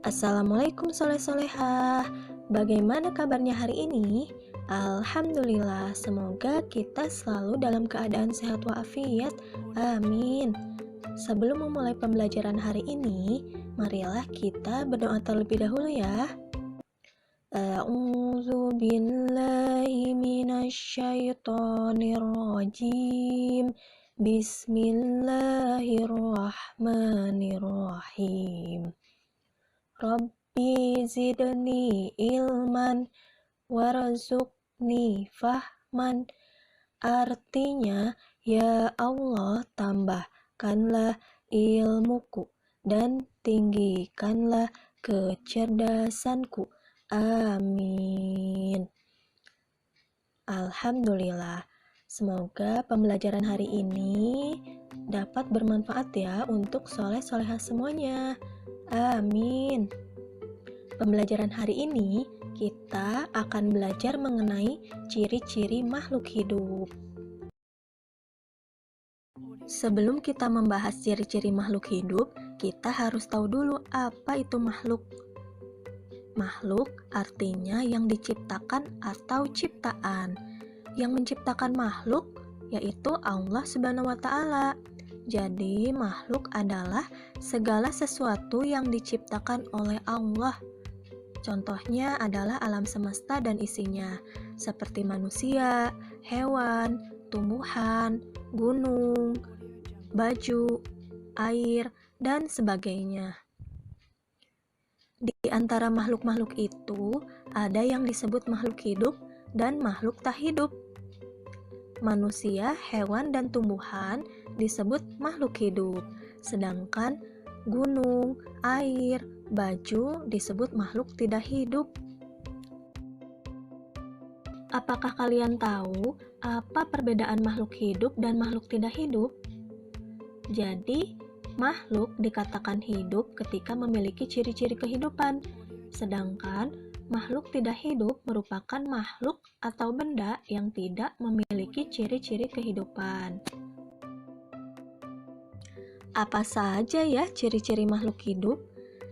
Assalamualaikum soleh-solehah. Bagaimana kabarnya hari ini? Alhamdulillah, semoga kita selalu dalam keadaan sehat walafiat. Amin. Sebelum memulai pembelajaran hari ini, marilah kita berdoa terlebih dahulu ya. A'udzu billahi minasyaitonir rajim. Bismillahirrahmanirrahim. Rabbi zidni ilman warzuqni fahman. Artinya, ya Allah, tambahkanlah ilmuku dan tinggikanlah kecerdasanku. Amin. Alhamdulillah. Semoga pembelajaran hari ini dapat bermanfaat ya untuk soleh-solehah semuanya. Amin. Pembelajaran hari ini kita akan belajar mengenai ciri-ciri makhluk hidup. Sebelum kita membahas ciri-ciri makhluk hidup, kita harus tahu dulu apa itu makhluk. Makhluk artinya yang diciptakan atau ciptaan. Yang menciptakan makhluk yaitu Allah Subhanahu wa Ta'ala. Jadi, makhluk adalah segala sesuatu yang diciptakan oleh Allah. Contohnya adalah alam semesta dan isinya, seperti manusia, hewan, tumbuhan, gunung, baju, air, dan sebagainya. Di antara makhluk-makhluk itu, ada yang disebut makhluk hidup dan makhluk tak hidup. Manusia, hewan, dan tumbuhan disebut makhluk hidup, sedangkan gunung, air, baju disebut makhluk tidak hidup. Apakah kalian tahu apa perbedaan makhluk hidup dan makhluk tidak hidup? Jadi, makhluk dikatakan hidup ketika memiliki ciri-ciri kehidupan, sedangkan makhluk tidak hidup merupakan makhluk atau benda yang tidak memiliki ciri-ciri kehidupan. Apa saja ya ciri-ciri makhluk hidup?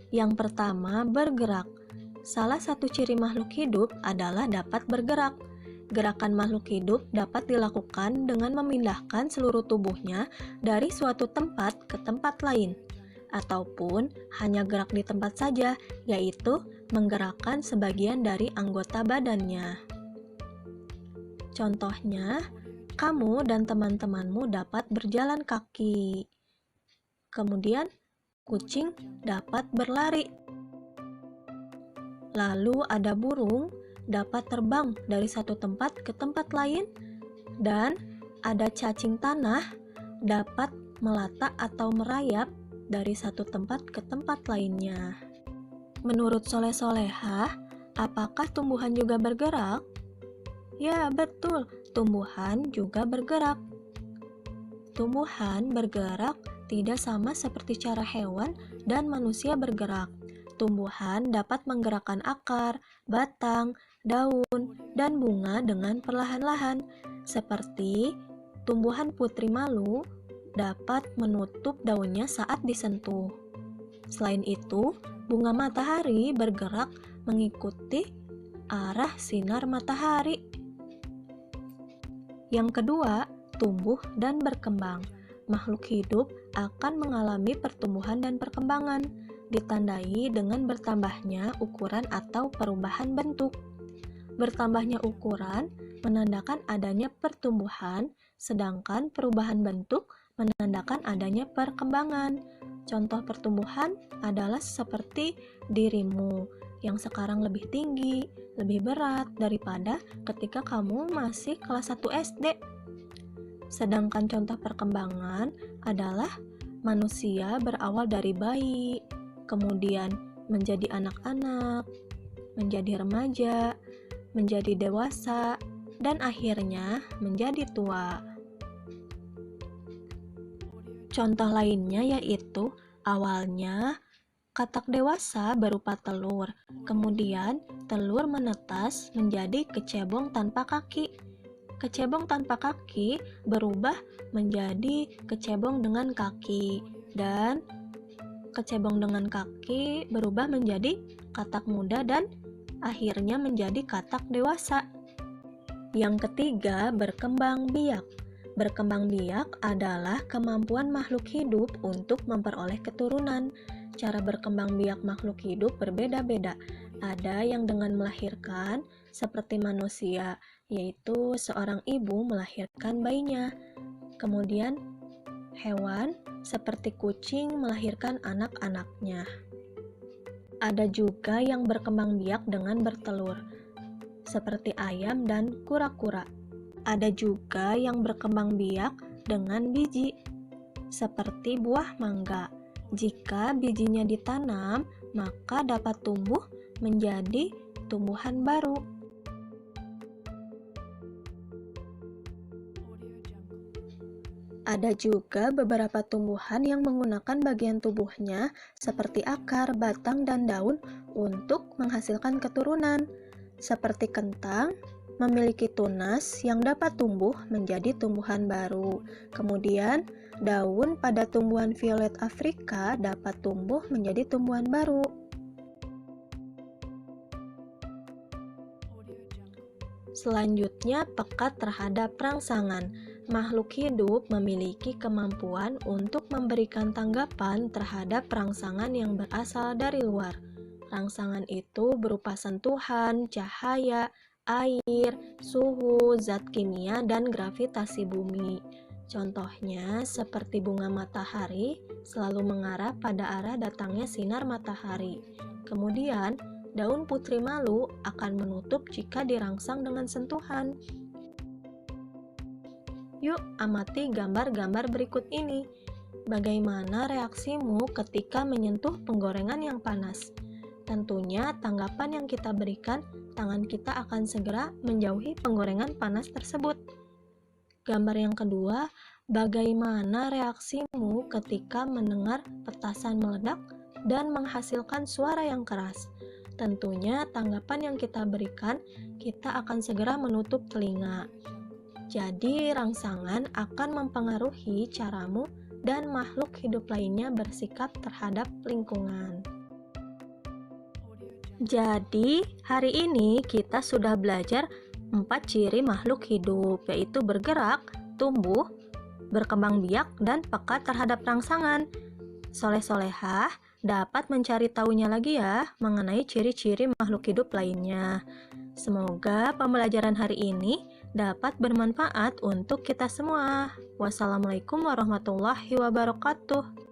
Yang pertama, bergerak. Salah satu ciri makhluk hidup adalah dapat bergerak. Gerakan makhluk hidup dapat dilakukan dengan memindahkan seluruh tubuhnya dari suatu tempat ke tempat lain, ataupun hanya gerak di tempat saja, yaitu menggerakkan sebagian dari anggota badannya. Contohnya, kamu dan teman-temanmu dapat berjalan kaki. Kemudian, kucing dapat berlari. Lalu ada burung dapat terbang dari satu tempat ke tempat lain, dan ada cacing tanah dapat melata atau merayap dari satu tempat ke tempat lainnya. Menurut soleh-solehah, apakah tumbuhan juga bergerak? Ya, betul, tumbuhan juga bergerak. Tumbuhan bergerak tidak sama seperti cara hewan dan manusia bergerak. Tumbuhan dapat menggerakkan akar, batang, daun, dan bunga dengan perlahan-lahan, seperti tumbuhan putri malu dapat menutup daunnya saat disentuh. Selain itu, bunga matahari bergerak mengikuti arah sinar matahari. Yang kedua, tumbuh dan berkembang. Makhluk hidup akan mengalami pertumbuhan dan perkembangan, ditandai dengan bertambahnya ukuran atau perubahan bentuk. Bertambahnya ukuran menandakan adanya pertumbuhan, sedangkan perubahan bentuk menandakan adanya perkembangan. Contoh pertumbuhan adalah seperti dirimu yang sekarang lebih tinggi, lebih berat daripada ketika kamu masih kelas 1 SD. Sedangkan contoh perkembangan adalah manusia berawal dari bayi, kemudian menjadi anak-anak, menjadi remaja, menjadi dewasa, dan akhirnya menjadi tua. Contoh lainnya yaitu awalnya katak dewasa berupa telur, kemudian telur menetas menjadi kecebong tanpa kaki. Kecebong tanpa kaki berubah menjadi kecebong dengan kaki, dan kecebong dengan kaki berubah menjadi katak muda dan akhirnya menjadi katak dewasa. Yang ketiga, berkembang biak. Berkembang biak adalah kemampuan makhluk hidup untuk memperoleh keturunan. Cara berkembang biak makhluk hidup berbeda-beda. Ada yang dengan melahirkan, seperti manusia, yaitu seorang ibu melahirkan bayinya. Kemudian, hewan seperti kucing melahirkan anak-anaknya. Ada juga yang berkembang biak dengan bertelur, seperti ayam dan kura-kura. Ada juga yang berkembang biak dengan biji, seperti buah mangga. Jika bijinya ditanam, maka dapat tumbuh menjadi tumbuhan baru. Ada juga beberapa tumbuhan yang menggunakan bagian tubuhnya seperti akar, batang, dan daun untuk menghasilkan keturunan. Seperti kentang, memiliki tunas yang dapat tumbuh menjadi tumbuhan baru. Kemudian, daun pada tumbuhan violet Afrika dapat tumbuh menjadi tumbuhan baru. Selanjutnya, pekat terhadap rangsangan. Makhluk hidup memiliki kemampuan untuk memberikan tanggapan terhadap rangsangan yang berasal dari luar. Rangsangan itu berupa sentuhan, cahaya, air, suhu, zat kimia, dan gravitasi bumi. Contohnya seperti bunga matahari selalu mengarah pada arah datangnya sinar matahari. Kemudian, daun putri malu akan menutup jika dirangsang dengan sentuhan. Yuk, amati gambar-gambar berikut ini. Bagaimana reaksimu ketika menyentuh penggorengan yang panas? Tentunya tanggapan yang kita berikan, tangan kita akan segera menjauhi penggorengan panas tersebut. Gambar yang kedua, bagaimana reaksimu ketika mendengar petasan meledak dan menghasilkan suara yang keras? Tentunya tanggapan yang kita berikan, kita akan segera menutup telinga. Jadi rangsangan akan mempengaruhi caramu dan makhluk hidup lainnya bersikap terhadap lingkungan. Jadi, hari ini kita sudah belajar 4 ciri makhluk hidup, yaitu bergerak, tumbuh, berkembang biak, dan peka terhadap rangsangan. Soleh-solehah dapat mencari tahunya lagi ya mengenai ciri-ciri makhluk hidup lainnya. Semoga pembelajaran hari ini dapat bermanfaat untuk kita semua. Wassalamualaikum warahmatullahi wabarakatuh.